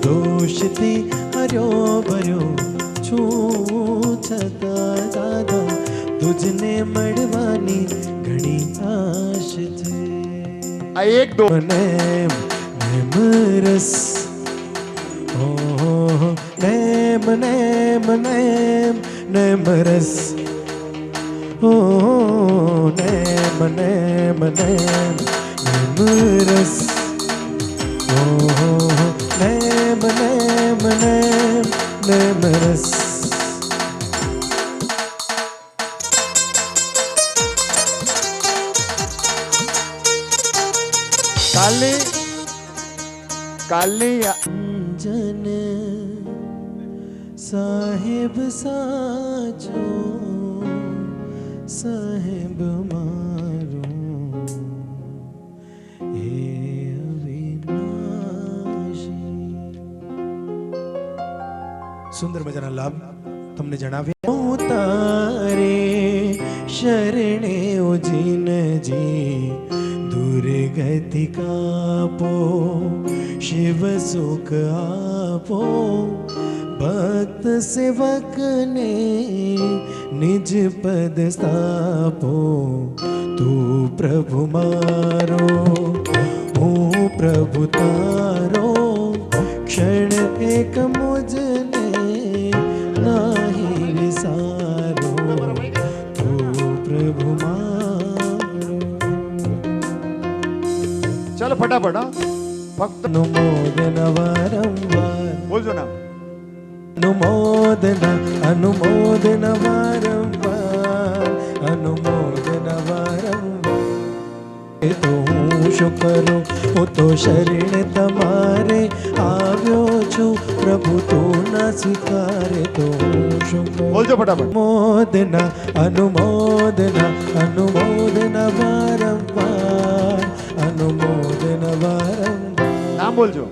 દોષથી હર્યો ભર્યો છું છતાં દાદા તુજને મળવાની ઘણી આશ છે. આ એક દો નેમ નેમ રસ નેમ નેમ નેમ નેમ રસ નેમ નેમ નેમ નેમ રસ નેમ નેમ નેમ નેમ રસ. કાલની જન સાહેબ સાચો સાહેબ મારો એ અવિનાશી. સુંદર મજાના લાભ તમને જણાવ્યા. હું તારે શરણે ઉજીનજી દુર્ગતિ કાપો શિવ સુખ આપો ભક્ત સેવકને નિજ પદ સ્થાપો. તું પ્રભુ મારો હું પ્રભુ તારો ક્ષણ એક મુજને નાહી વિસારો. તું પ્રભુ મારો. ચાલો ફટાફટ હા ફક્ત અનુમોદન વારંવાર બોલજો ના. અનુમોદન અનુમોદન વારંવાર અનુમોદન વારંવાર. તો હું શું કરું હું તો શરણ તમારે આવ્યો છું પ્રભુ તું ના સ્વીકારે તો હું શું કરું. બોલજો ફટાફટ. અનુમોદન અનુમોદન અનુમોદન વારંવાર અનુમોદન વારંવાર. નામ બોલજો.